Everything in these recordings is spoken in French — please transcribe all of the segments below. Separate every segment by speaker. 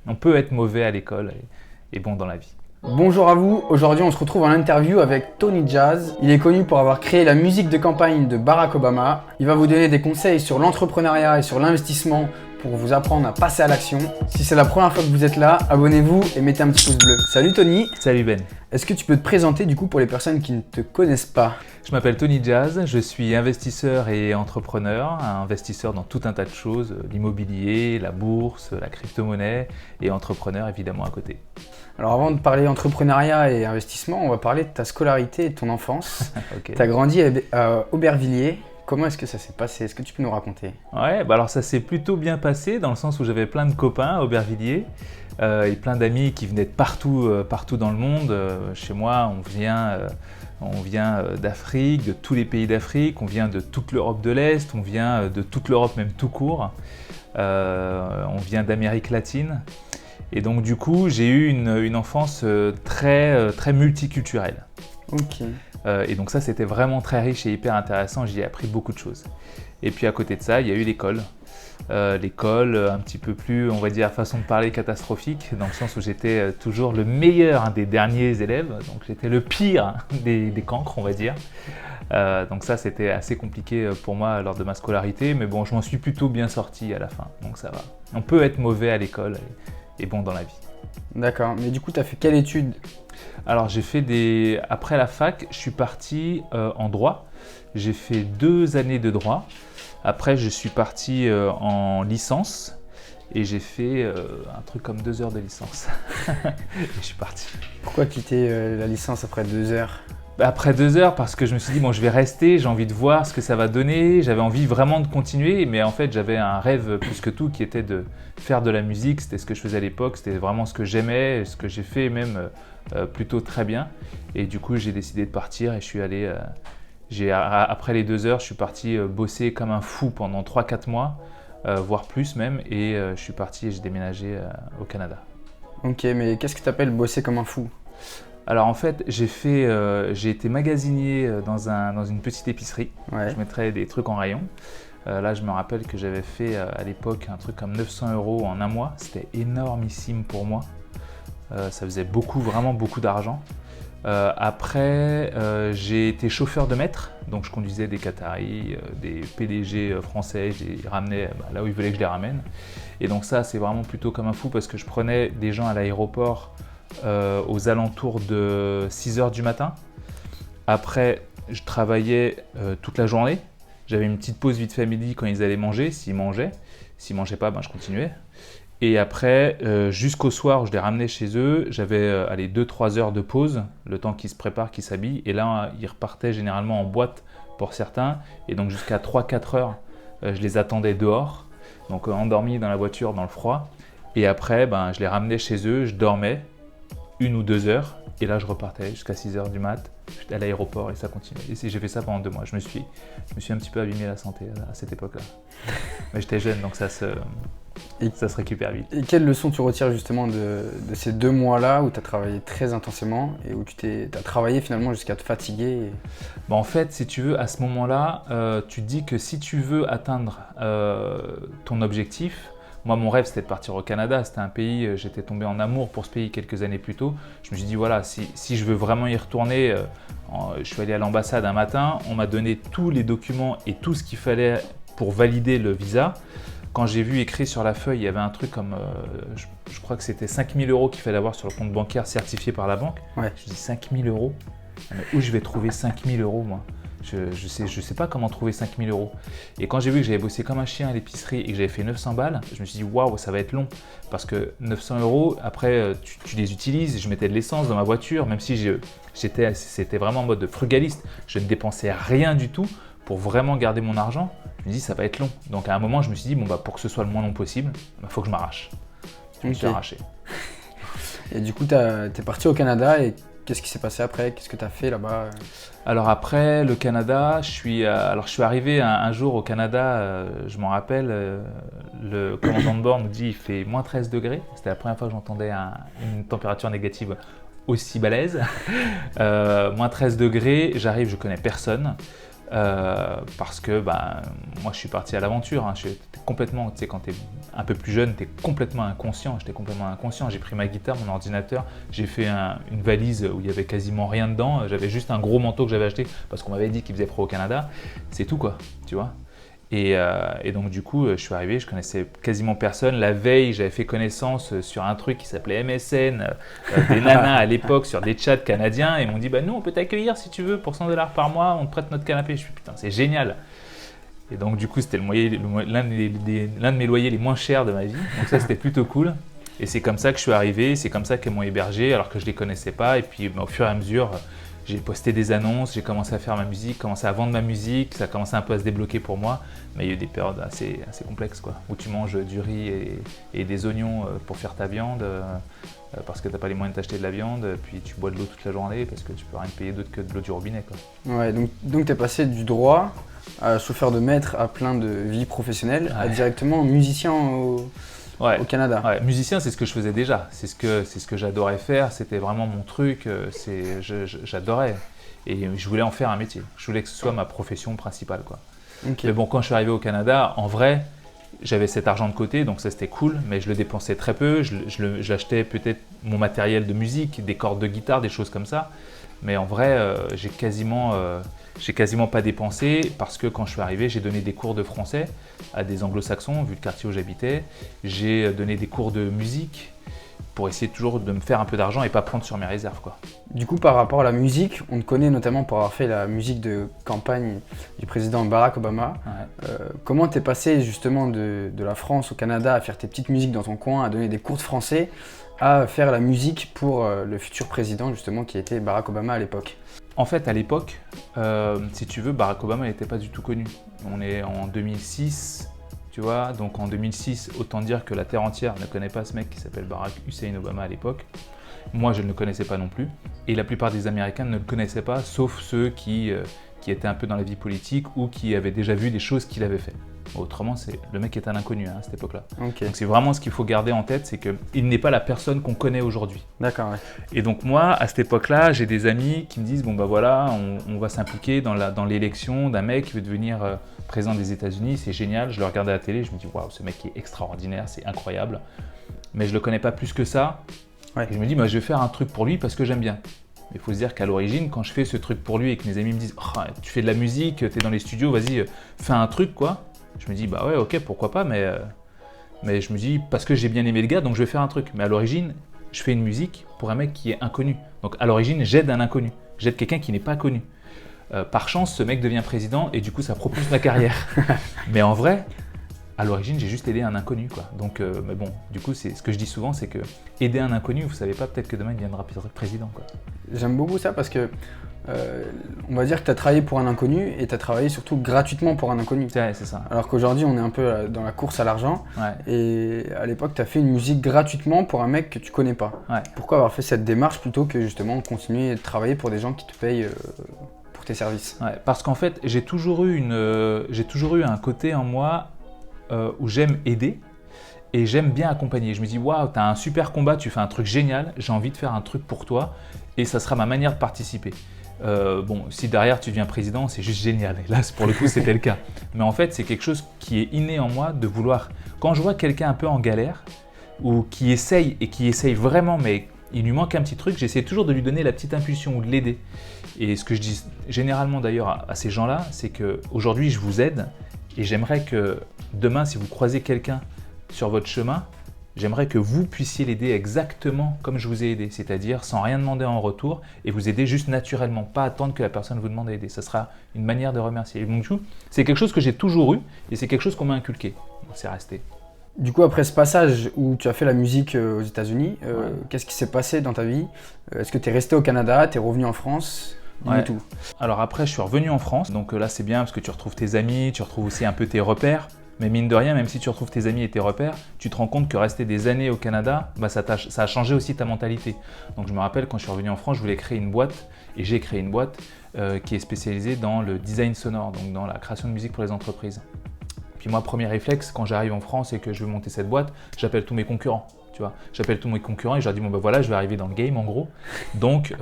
Speaker 1: On peut être mauvais à l'école et bon dans la vie.
Speaker 2: Bonjour à vous, aujourd'hui on se retrouve en interview avec Tony Jazz. Il est connu pour avoir créé la musique de campagne de Barack Obama. Il va vous donner des conseils sur l'entrepreneuriat et sur l'investissement pour vous apprendre à passer à l'action. Si c'est la première fois que vous êtes là, abonnez-vous et mettez un petit pouce bleu. Salut Tony.
Speaker 1: Salut Ben.
Speaker 2: Est-ce que tu peux te présenter du coup pour les personnes qui ne te connaissent pas?
Speaker 1: Je m'appelle Tony Jazz, je suis investisseur et entrepreneur, investisseur dans tout un tas de choses, l'immobilier, la bourse, la crypto-monnaie et entrepreneur évidemment à côté.
Speaker 2: Alors avant de parler entrepreneuriat et investissement, on va parler de ta scolarité et de ton enfance.
Speaker 1: Okay.
Speaker 2: Tu as grandi à Aubervilliers. Comment est-ce que ça s'est passé? Est-ce que tu peux nous raconter?
Speaker 1: Ouais, alors ça s'est plutôt bien passé dans le sens où j'avais plein de copains à Aubervilliers et plein d'amis qui venaient de partout dans le monde. Chez moi, on vient d'Afrique, de tous les pays d'Afrique, on vient de toute l'Europe de l'Est, on vient de toute l'Europe même tout court, on vient d'Amérique latine. Et donc du coup, j'ai eu une enfance très multiculturelle.
Speaker 2: Ok.
Speaker 1: Et donc ça, c'était vraiment très riche et hyper intéressant, j'y ai appris beaucoup de choses. Et puis à côté de ça, il y a eu l'école. L'école un petit peu plus, on va dire, façon de parler catastrophique, dans le sens où j'étais toujours le meilleur des derniers élèves, donc j'étais le pire des cancres, on va dire. Donc ça, c'était assez compliqué pour moi lors de ma scolarité, mais bon, je m'en suis plutôt bien sorti à la fin, donc ça va. On peut être mauvais à l'école et bon dans la vie.
Speaker 2: D'accord, mais du coup, tu as fait quelle étude?
Speaker 1: Alors après la fac, je suis parti en droit. J'ai fait 2 années de droit. Après, je suis parti en licence et j'ai fait un truc comme 2 heures de licence. Et je suis parti.
Speaker 2: Pourquoi quitter la licence après 2 heures?
Speaker 1: Après 2 heures, parce que je me suis dit, bon, je vais rester, j'ai envie de voir ce que ça va donner. J'avais envie vraiment de continuer, mais en fait, j'avais un rêve plus que tout qui était de faire de la musique. C'était ce que je faisais à l'époque, c'était vraiment ce que j'aimais, ce que j'ai fait même plutôt très bien. Et du coup, j'ai décidé de partir et je suis allé... après les 2 heures, je suis parti bosser comme un fou pendant 3-4 mois, voire plus même, et je suis parti et j'ai déménagé au Canada.
Speaker 2: Ok, mais qu'est-ce que tu appelles bosser comme un fou?
Speaker 1: Alors en fait, j'ai été magasinier dans une petite épicerie.
Speaker 2: Ouais.
Speaker 1: Je mettrais des trucs en rayon. Là, je me rappelle que j'avais fait à l'époque un truc comme 900 € en un mois. C'était énormissime pour moi. Ça faisait vraiment beaucoup d'argent. Après, j'ai été chauffeur de maître, donc je conduisais des Qataris, des PDG français, je les ramenais là où ils voulaient que je les ramène. Et donc ça, c'est vraiment plutôt comme un fou parce que je prenais des gens à l'aéroport aux alentours de 6 h du matin. Après, je travaillais toute la journée. J'avais une petite pause vite fait à midi quand ils allaient manger, s'ils mangeaient. S'ils ne mangeaient pas, je continuais. Et après, jusqu'au soir, je les ramenais chez eux. J'avais 2-3 heures de pause, le temps qu'ils se préparent, qu'ils s'habillent. Et là, ils repartaient généralement en boîte pour certains. Et donc jusqu'à 3-4 heures, je les attendais dehors. Donc endormis dans la voiture, dans le froid. Et après, je les ramenais chez eux, je dormais 1 ou 2 heures. Et là, je repartais jusqu'à 6 h du mat. J'étais à l'aéroport et ça continuait. Et j'ai fait ça pendant 2 mois. Je me suis un petit peu abîmé la santé à cette époque-là. Mais j'étais jeune, donc ça se récupère vite.
Speaker 2: Et quelle leçon tu retires justement de ces 2 mois-là où tu as travaillé très intensément et où tu as travaillé finalement jusqu'à te fatiguer
Speaker 1: En fait, si tu veux, à ce moment-là, tu te dis que si tu veux atteindre ton objectif, moi, mon rêve, c'était de partir au Canada. C'était un pays, j'étais tombé en amour pour ce pays quelques années plus tôt. Je me suis dit, voilà, si je veux vraiment y retourner, je suis allé à l'ambassade un matin, on m'a donné tous les documents et tout ce qu'il fallait pour valider le visa. Quand j'ai vu écrit sur la feuille, il y avait un truc comme, je crois que c'était 5 000 € qu'il fallait avoir sur le compte bancaire certifié par la banque.
Speaker 2: Ouais.
Speaker 1: Je dis 5 000 €. Mais où je vais trouver 5 000 € moi? Je sais pas comment trouver 5 000 €. Et quand j'ai vu que j'avais bossé comme un chien à l'épicerie et que j'avais fait 900 balles, je me suis dit waouh, ça va être long. Parce que 900 €, après tu les utilises, je mettais de l'essence dans ma voiture, même si c'était vraiment en mode frugaliste, je ne dépensais rien du tout pour vraiment garder mon argent. Je me dis ça va être long. Donc à un moment, je me suis dit pour que ce soit le moins long possible, faut que je m'arrache. Je me suis arraché.
Speaker 2: Et du coup, tu es parti au Canada et qu'est-ce qui s'est passé après? Qu'est-ce que tu as fait là-bas?
Speaker 1: Alors après le Canada, je suis arrivé un jour au Canada, je m'en rappelle, le commandant de bord nous dit il fait moins 13 degrés. C'était la première fois que j'entendais une température négative aussi balèze. Moins 13 degrés, j'arrive, je connais personne. parce que moi je suis parti à l'aventure, hein. J'étais complètement, tu sais, quand tu es un peu plus jeune, tu es complètement inconscient. J'étais complètement inconscient. J'ai pris ma guitare, mon ordinateur, j'ai fait une valise où il y avait quasiment rien dedans. J'avais juste un gros manteau que j'avais acheté parce qu'on m'avait dit qu'il faisait froid au Canada. C'est tout, quoi, tu vois. Et donc du coup, je suis arrivé, je connaissais quasiment personne. La veille, j'avais fait connaissance sur un truc qui s'appelait MSN, des nanas à l'époque sur des chats canadiens. Et ils m'ont dit, nous, on peut t'accueillir si tu veux pour 100 $ par mois, on te prête notre canapé. Je suis putain, c'est génial. Et donc du coup, c'était l'un de mes loyers les moins chers de ma vie. Donc ça, c'était plutôt cool. Et c'est comme ça que je suis arrivé, c'est comme ça qu'elles m'ont hébergé alors que je ne les connaissais pas. Et puis au fur et à mesure, j'ai posté des annonces, j'ai commencé à faire ma musique, commencé à vendre ma musique, ça a commencé un peu à se débloquer pour moi. Mais il y a eu des périodes assez complexes, quoi, où tu manges du riz et des oignons pour faire ta viande parce que tu n'as pas les moyens de t'acheter de la viande, puis tu bois de l'eau toute la journée parce que tu peux rien payer d'autre que de l'eau du robinet, quoi.
Speaker 2: Ouais, donc tu es passé du droit à chauffeur de maître à plein de vie professionnelle, à directement musicien au Canada.
Speaker 1: Ouais, musicien, c'est ce que je faisais déjà, c'est ce que j'adorais faire, c'était vraiment mon truc, j'adorais. Et je voulais en faire un métier, je voulais que ce soit ma profession principale, quoi. Okay. Mais bon, quand je suis arrivé au Canada, en vrai, j'avais cet argent de côté, donc ça c'était cool, mais je le dépensais très peu, j'achetais peut-être mon matériel de musique, des cordes de guitare, des choses comme ça. Mais en vrai, j'ai quasiment pas dépensé parce que quand je suis arrivé, j'ai donné des cours de français à des anglo-saxons, vu le quartier où j'habitais. J'ai donné des cours de musique pour essayer toujours de me faire un peu d'argent et pas prendre sur mes réserves, quoi.
Speaker 2: Du coup, par rapport à la musique, on te connaît notamment pour avoir fait la musique de campagne du président Barack Obama. Ouais. Comment t'es passé justement de la France au Canada à faire tes petites musiques dans ton coin, à donner des cours de français, à faire la musique pour le futur président justement qui était Barack Obama à l'époque?
Speaker 1: En fait, à l'époque, si tu veux, Barack Obama n'était pas du tout connu. On est en 2006, tu vois, donc en 2006, autant dire que la terre entière ne connaît pas ce mec qui s'appelle Barack Hussein Obama à l'époque. Moi, je ne le connaissais pas non plus. Et la plupart des Américains ne le connaissaient pas, sauf ceux qui étaient un peu dans la vie politique ou qui avaient déjà vu des choses qu'il avait fait. Autrement, le mec est un inconnu à cette époque-là. Okay. Donc c'est vraiment ce qu'il faut garder en tête, c'est qu'il n'est pas la personne qu'on connaît aujourd'hui.
Speaker 2: D'accord. Ouais.
Speaker 1: Et donc moi, à cette époque-là, j'ai des amis qui me disent bon voilà, on va s'impliquer dans l'élection d'un mec qui veut devenir président des États-Unis, c'est génial. Je le regarde à la télé, je me dis waouh, ce mec est extraordinaire, c'est incroyable. Mais je le connais pas plus que ça. Ouais. Et je me dis je vais faire un truc pour lui parce que j'aime bien. Il faut se dire qu'à l'origine, quand je fais ce truc pour lui et que mes amis me disent oh, tu fais de la musique, tu es dans les studios, vas-y, fais un truc quoi. Je me dis ouais, ok, pourquoi pas, mais je me dis parce que j'ai bien aimé le gars, donc je vais faire un truc. Mais à l'origine, je fais une musique pour un mec qui est inconnu. Donc à l'origine, j'aide un inconnu, j'aide quelqu'un qui n'est pas connu. Par chance, ce mec devient président et du coup, ça propulse ma carrière. Mais en vrai, à l'origine, j'ai juste aidé un inconnu, quoi. Donc, mais bon, du coup, c'est ce que je dis souvent, c'est que aider un inconnu, vous savez pas, peut-être que demain il deviendra président, quoi.
Speaker 2: J'aime beaucoup ça parce que on va dire que tu as travaillé pour un inconnu et tu as travaillé surtout gratuitement pour un inconnu.
Speaker 1: Ouais, c'est ça.
Speaker 2: Alors qu'aujourd'hui, on est un peu dans la course à l'argent. Ouais. Et à l'époque, tu as fait une musique gratuitement pour un mec que tu connais pas. Ouais. Pourquoi avoir fait cette démarche plutôt que justement continuer de travailler pour des gens qui te payent pour tes services?
Speaker 1: Ouais, parce qu'en fait, j'ai toujours eu un côté en moi où j'aime aider et j'aime bien accompagner. Je me dis waouh, tu as un super combat, tu fais un truc génial, j'ai envie de faire un truc pour toi et ça sera ma manière de participer. Bon, si derrière tu deviens président, c'est juste génial. Et là, pour le coup, c'était le cas. Mais en fait, c'est quelque chose qui est inné en moi de vouloir. Quand je vois quelqu'un un peu en galère ou qui essaye vraiment, mais il lui manque un petit truc, j'essaie toujours de lui donner la petite impulsion ou de l'aider. Et ce que je dis généralement d'ailleurs à ces gens-là, c'est qu'aujourd'hui, je vous aide et j'aimerais que demain, si vous croisez quelqu'un sur votre chemin, j'aimerais que vous puissiez l'aider exactement comme je vous ai aidé, c'est-à-dire sans rien demander en retour et vous aider juste naturellement, pas attendre que la personne vous demande d'aider. Ça sera une manière de remercier. Et donc, c'est quelque chose que j'ai toujours eu et c'est quelque chose qu'on m'a inculqué. Donc, c'est resté.
Speaker 2: Du coup, après ce passage où tu as fait la musique aux États-Unis, qu'est-ce qui s'est passé dans ta vie? Est-ce que tu es resté au Canada, tu es revenu en France?
Speaker 1: Ouais. Tout. Alors après, je suis revenu en France. Donc là, c'est bien parce que tu retrouves tes amis, tu retrouves aussi un peu tes repères. Mais mine de rien, même si tu retrouves tes amis et tes repères, tu te rends compte que rester des années au Canada, ça a changé aussi ta mentalité. Donc je me rappelle quand je suis revenu en France, je voulais créer une boîte et j'ai créé une boîte qui est spécialisée dans le design sonore, donc dans la création de musique pour les entreprises. Puis moi, premier réflexe, quand j'arrive en France et que je veux monter cette boîte, j'appelle tous mes concurrents. Tu vois, j'appelle tous mes concurrents et je leur dis bon ben voilà, je vais arriver dans le game en gros. Donc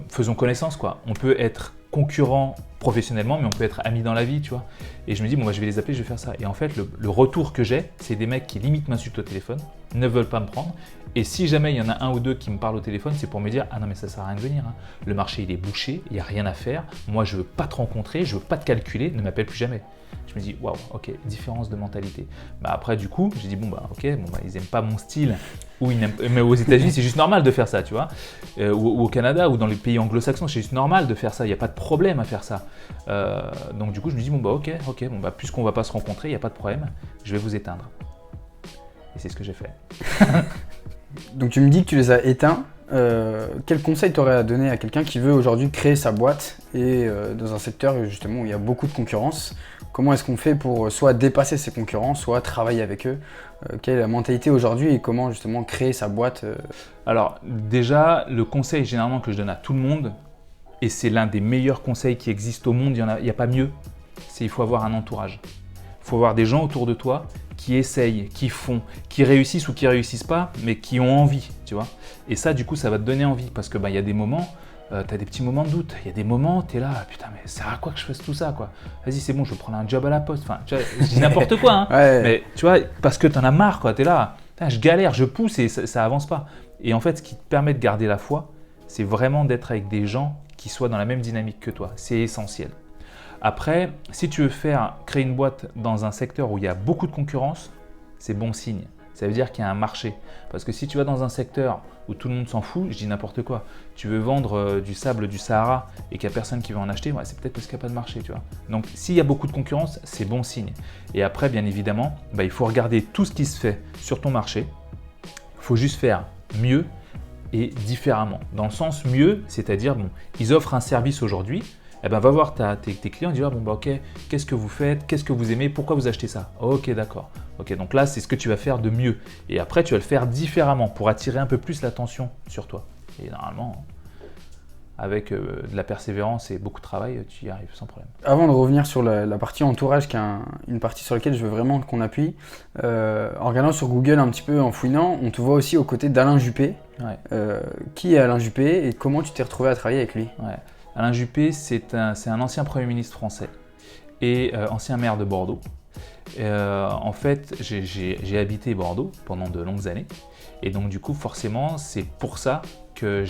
Speaker 1: faisons connaissance quoi. On peut être concurrent professionnellement, mais on peut être amis dans la vie, tu vois. Et je me dis bon bah je vais les appeler, je vais faire ça. Et en fait le retour que j'ai, c'est des mecs qui limite m'insultent au téléphone, ne veulent pas me prendre. Et si jamais il y en a un ou deux qui me parlent au téléphone, c'est pour me dire ah non mais ça sert à rien de venir. Hein. Le marché il est bouché, il y a rien à faire. Moi je veux pas te rencontrer, je veux pas te calculer, ne m'appelle plus jamais. Je me dis waouh, ok, différence de mentalité. Bah après du coup, j'ai dit bon bah ok, bon bah ils aiment pas mon style ou ils n'aiment, mais aux États-Unis c'est juste normal de faire ça, tu vois, ou au Canada ou dans les pays anglo-saxons c'est juste normal de faire ça. Il n'y a pas de problème à faire ça. Donc du coup je me dis bon bah ok, bon bah puisqu'on va pas se rencontrer, il n'y a pas de problème, je vais vous éteindre. Et c'est ce que j'ai fait.
Speaker 2: Donc tu me dis que tu les as éteints. Quel conseil t'aurais à donner à quelqu'un qui veut aujourd'hui créer sa boîte et dans un secteur justement où il y a beaucoup de concurrence? Comment est-ce qu'on fait pour soit dépasser ses concurrents, soit travailler avec eux? Quelle est la mentalité aujourd'hui et comment justement créer sa boîte?
Speaker 1: Alors déjà, le conseil généralement que je donne à tout le monde, et c'est l'un des meilleurs conseils qui existent au monde, il n'y a pas mieux, c'est il faut avoir un entourage. Il faut avoir des gens autour de toi qui essayent, qui font, qui réussissent ou qui réussissent pas, mais qui ont envie, tu vois. Et ça, du coup, ça va te donner envie parce que il y a des moments, tu as des petits moments de doute. Il y a des moments, tu es là, putain, mais ça sert à quoi que je fasse tout ça, quoi? Vas-y, c'est bon, je vais prendre un job à la poste. Enfin, tu vois, je dis n'importe quoi, hein.
Speaker 2: Ouais.
Speaker 1: Mais tu vois, parce que tu en as marre, quoi. Tu es là, putain, je galère, je pousse et ça avance pas. Et en fait, ce qui te permet de garder la foi, c'est vraiment d'être avec des gens qui soient dans la même dynamique que toi. C'est essentiel. Après, si tu veux créer une boîte dans un secteur où il y a beaucoup de concurrence, c'est bon signe. Ça veut dire qu'il y a un marché. Parce que si tu vas dans un secteur où tout le monde s'en fout, je dis n'importe quoi, tu veux vendre du sable du Sahara et qu'il n'y a personne qui veut en acheter, ouais, c'est peut-être parce qu'il n'y a pas de marché, tu vois. Donc s'il y a beaucoup de concurrence, c'est bon signe. Et après, bien évidemment, il faut regarder tout ce qui se fait sur ton marché. Il faut juste faire mieux et différemment. Dans le sens mieux, c'est-à-dire, bon, ils offrent un service aujourd'hui, eh ben, va voir tes clients et dis ok, qu'est-ce que vous faites, qu'est-ce que vous aimez, pourquoi vous achetez ça? Ok, d'accord. Ok, donc là, c'est ce que tu vas faire de mieux. Et après, tu vas le faire différemment pour attirer un peu plus l'attention sur toi. Et normalement, avec de la persévérance et beaucoup de travail, tu y arrives sans problème.
Speaker 2: Avant de revenir sur la partie entourage, qui est une partie sur laquelle je veux vraiment qu'on appuie, en regardant sur Google un petit peu, en fouinant, on te voit aussi aux côtés d'Alain Juppé.
Speaker 1: Ouais.
Speaker 2: Qui est Alain Juppé et comment tu t'es retrouvé à travailler avec lui?
Speaker 1: Ouais. Alain Juppé, c'est un ancien Premier ministre français et ancien maire de Bordeaux. En fait, j'ai habité Bordeaux pendant de longues années et donc du coup, forcément, c'est pour ça que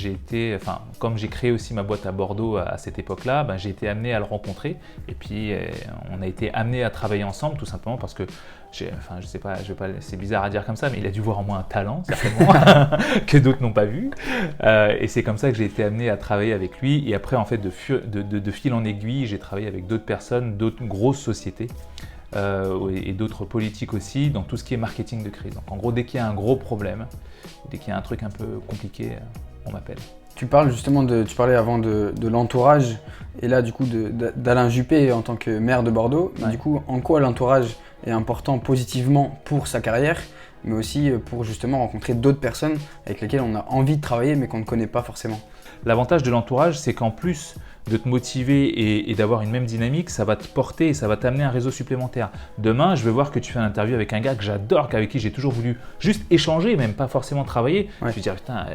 Speaker 1: comme j'ai créé aussi ma boîte à Bordeaux à cette époque-là, j'ai été amené à le rencontrer et puis on a été amené à travailler ensemble tout simplement parce que je sais pas, c'est bizarre à dire comme ça, mais il a dû voir en moi un talent certainement que d'autres n'ont pas vu et c'est comme ça que j'ai été amené à travailler avec lui et après en fait de fil en aiguille, j'ai travaillé avec d'autres personnes, d'autres grosses sociétés. Et d'autres politiques aussi dans tout ce qui est marketing de crise. Donc en gros, dès qu'il y a un gros problème, dès qu'il y a un truc un peu compliqué, on m'appelle.
Speaker 2: Tu parlais avant de l'entourage et là du coup d'Alain Juppé en tant que maire de Bordeaux. Ouais. Du coup, en quoi l'entourage est important positivement pour sa carrière, mais aussi pour justement rencontrer d'autres personnes avec lesquelles on a envie de travailler mais qu'on ne connaît pas forcément?
Speaker 1: L'avantage de l'entourage, c'est qu'en plus de te motiver et d'avoir une même dynamique, ça va te porter et ça va t'amener un réseau supplémentaire. Demain, je vais voir que tu fais une interview avec un gars que j'adore, avec qui j'ai toujours voulu juste échanger, même pas forcément travailler. Ouais. Je vais dire, putain,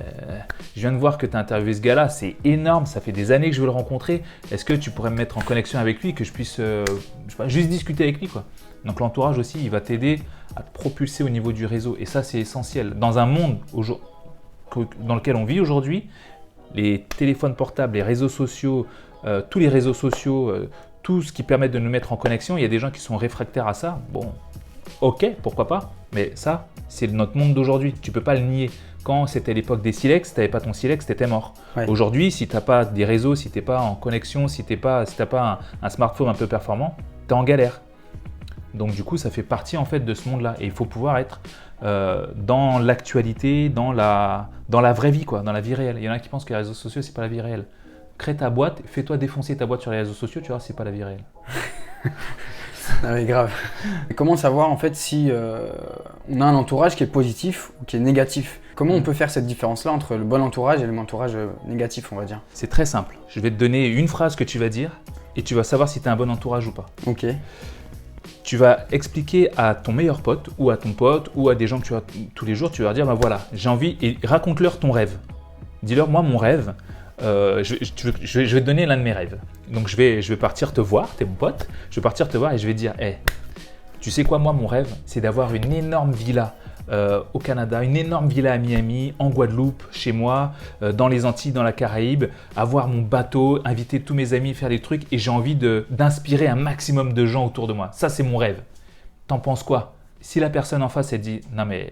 Speaker 1: je viens de voir que tu as interviewé ce gars-là, c'est énorme, ça fait des années que je veux le rencontrer. Est-ce que tu pourrais me mettre en connexion avec lui, que je puisse juste discuter avec lui, quoi. Donc l'entourage aussi, il va t'aider à te propulser au niveau du réseau. Et ça, c'est essentiel. Dans un monde dans lequel on vit aujourd'hui, les téléphones portables, les réseaux sociaux, tous les réseaux sociaux, tout ce qui permet de nous mettre en connexion, il y a des gens qui sont réfractaires à ça. Bon, ok, pourquoi pas, mais ça, c'est notre monde d'aujourd'hui. Tu ne peux pas le nier. Quand c'était l'époque des silex, si tu n'avais pas ton silex, tu étais mort. Ouais. Aujourd'hui, si tu n'as pas des réseaux, si tu n'es pas en connexion, si tu n'as pas un smartphone un peu performant, tu es en galère. Donc du coup, ça fait partie en fait de ce monde-là. Et il faut pouvoir être dans l'actualité, dans la vraie vie, quoi, dans la vie réelle. Il y en a qui pensent que les réseaux sociaux, c'est pas la vie réelle. Crée ta boîte, fais-toi défoncer ta boîte sur les réseaux sociaux, tu vois, c'est pas la vie réelle.
Speaker 2: Ah oui, grave. Et comment savoir en fait si on a un entourage qui est positif ou qui est négatif? Comment on peut faire cette différence-là entre le bon entourage et l'entourage négatif, on va dire?
Speaker 1: C'est très simple. Je vais te donner une phrase que tu vas dire et tu vas savoir si tu as un bon entourage ou pas.
Speaker 2: Ok.
Speaker 1: tu vas expliquer à ton meilleur pote ou à ton pote ou à des gens que tu vois tous les jours, tu vas leur dire, bah voilà, j'ai envie, et raconte-leur ton rêve. Dis-leur, moi, mon rêve, je vais te donner l'un de mes rêves. Donc, je vais partir te voir, t'es mon pote, je vais partir te voir et je vais te dire, hey, tu sais quoi, moi, mon rêve, c'est d'avoir une énorme villa au Canada, une énorme villa à Miami, en Guadeloupe, chez moi, dans les Antilles, dans la Caraïbe, avoir mon bateau, inviter tous mes amis, faire des trucs et j'ai envie d'inspirer un maximum de gens autour de moi. Ça, c'est mon rêve. T'en penses quoi? Si la personne en face, elle dit « Non mais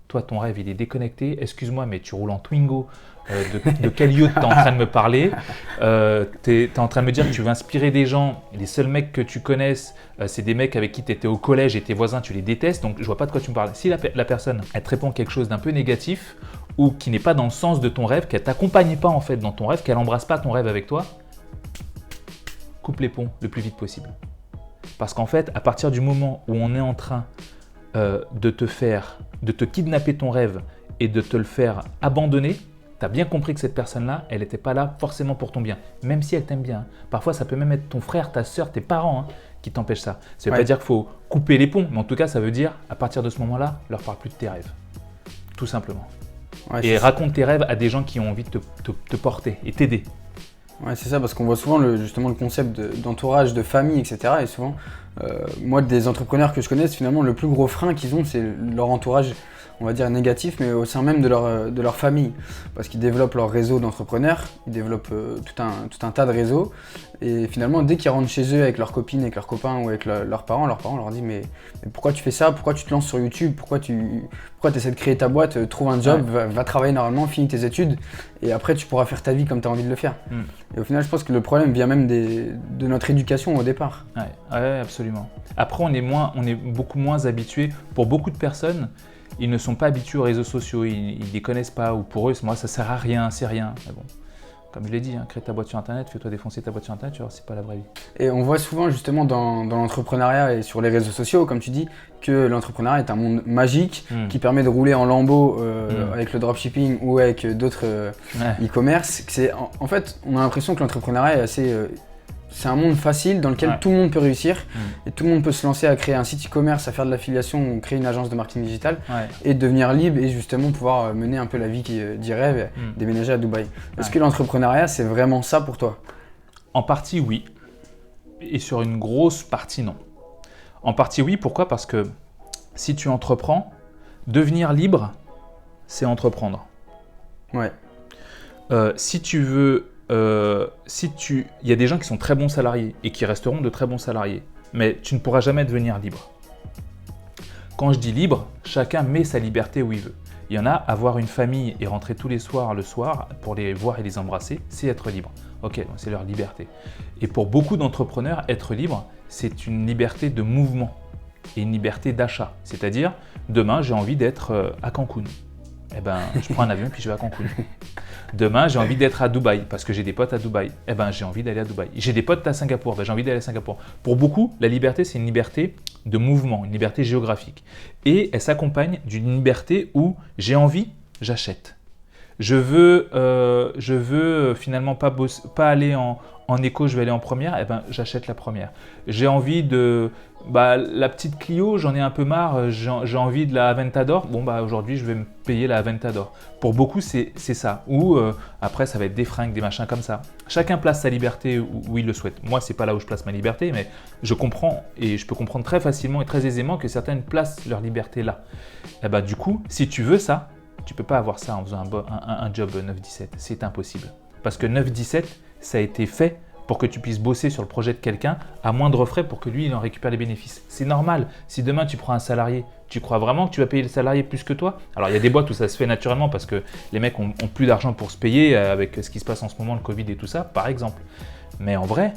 Speaker 1: toi, ton rêve, il est déconnecté. Excuse-moi, mais tu roules en Twingo. De quel yacht tu es en train de me parler? Tu es en train de me dire que tu veux inspirer des gens. Les seuls mecs que tu connaisses, c'est des mecs avec qui tu étais au collège et tes voisins, tu les détestes. Donc, je vois pas de quoi tu me parles. Si la personne, elle te répond quelque chose d'un peu négatif ou qui n'est pas dans le sens de ton rêve, qu'elle t'accompagne pas en fait dans ton rêve, qu'elle embrasse pas ton rêve avec toi, coupe les ponts le plus vite possible. Parce qu'en fait, à partir du moment où on est en train de te kidnapper ton rêve et de te le faire abandonner, tu as bien compris que cette personne-là, elle n'était pas là forcément pour ton bien, même si elle t'aime bien. Parfois, ça peut même être ton frère, ta soeur, tes parents qui t'empêchent ça. Ça ne veut pas dire qu'il faut couper les ponts, mais en tout cas, ça veut dire, à partir de ce moment-là, leur parle plus de tes rêves. Tout simplement. Ouais, et raconte tes rêves à des gens qui ont envie de te porter et t'aider.
Speaker 2: Ouais, c'est ça, parce qu'on voit souvent justement le concept d'entourage, de famille, etc. Et souvent, moi, des entrepreneurs que je connais, finalement, le plus gros frein qu'ils ont, c'est leur entourage, on va dire négatif, mais au sein même de leur famille. Parce qu'ils développent leur réseau d'entrepreneurs, ils développent tout un tas de réseaux. Et finalement, dès qu'ils rentrent chez eux avec leurs copines, avec leurs copains ou avec leurs parents leur disent mais pourquoi tu fais ça? Pourquoi tu te lances sur YouTube? Pourquoi tu essaies de créer ta boîte? Trouve un job, va travailler normalement, finis tes études et après tu pourras faire ta vie comme tu as envie de le faire. Et au final, je pense que le problème vient même de notre éducation au départ.
Speaker 1: Ouais, absolument. Après, on est beaucoup moins habitués. Pour beaucoup de personnes, ils ne sont pas habitués aux réseaux sociaux, ils ne les connaissent pas, ou pour eux, moi, ça sert à rien, c'est rien. Mais bon, comme je l'ai dit, crée ta boîte sur Internet, fais-toi défoncer ta boîte sur Internet, tu vois, c'est pas la vraie vie. Et
Speaker 2: on voit souvent justement dans l'entrepreneuriat et sur les réseaux sociaux, comme tu dis, que l'entrepreneuriat est un monde magique qui permet de rouler en lambeaux avec le dropshipping ou avec d'autres e-commerce. En fait, on a l'impression que l'entrepreneuriat est assez... c'est un monde facile dans lequel tout le monde peut réussir et tout le monde peut se lancer à créer un site e-commerce, à faire de l'affiliation ou créer une agence de marketing digital et devenir libre et justement pouvoir mener un peu la vie d'y rêve et déménager à Dubaï. Est-ce que l'entrepreneuriat, c'est vraiment ça pour toi?
Speaker 1: En partie, oui. Et sur une grosse partie, non. En partie, oui. Pourquoi? Parce que si tu entreprends, devenir libre, c'est entreprendre.
Speaker 2: Ouais.
Speaker 1: Si tu veux... il y a des gens qui sont très bons salariés et qui resteront de très bons salariés, mais tu ne pourras jamais devenir libre. Quand je dis libre, chacun met sa liberté où il veut. Il y en a, avoir une famille et rentrer tous les soirs le soir pour les voir et les embrasser, c'est être libre. Ok, c'est leur liberté. Et pour beaucoup d'entrepreneurs, être libre, c'est une liberté de mouvement et une liberté d'achat. C'est-à-dire, demain, j'ai envie d'être à Cancun. Eh ben, je prends un avion puis je vais à Cancun. Demain, j'ai envie d'être à Dubaï parce que j'ai des potes à Dubaï. Eh ben, j'ai envie d'aller à Dubaï. J'ai des potes à Singapour. Ben, j'ai envie d'aller à Singapour. Pour beaucoup, la liberté, c'est une liberté de mouvement, une liberté géographique. Et elle s'accompagne d'une liberté où j'ai envie, j'achète. Je veux finalement pas aller en éco, je vais aller en première. Eh ben, j'achète la première. J'ai envie de... la petite Clio, j'en ai un peu marre, j'ai envie de la Aventador. Bon, aujourd'hui, je vais me payer la Aventador. Pour beaucoup, c'est ça. Ou après, ça va être des fringues, des machins comme ça. Chacun place sa liberté où il le souhaite. Moi, c'est pas là où je place ma liberté, mais je comprends et je peux comprendre très facilement et très aisément que certaines placent leur liberté là. Et du coup, si tu veux ça, tu peux pas avoir ça en faisant un job 9-17. C'est impossible. Parce que 9-17, ça a été fait pour que tu puisses bosser sur le projet de quelqu'un à moindre frais pour que lui, il en récupère les bénéfices. C'est normal. Si demain, tu prends un salarié, tu crois vraiment que tu vas payer le salarié plus que toi? Alors, il y a des boîtes où ça se fait naturellement parce que les mecs ont plus d'argent pour se payer avec ce qui se passe en ce moment, le Covid et tout ça, par exemple. Mais en vrai,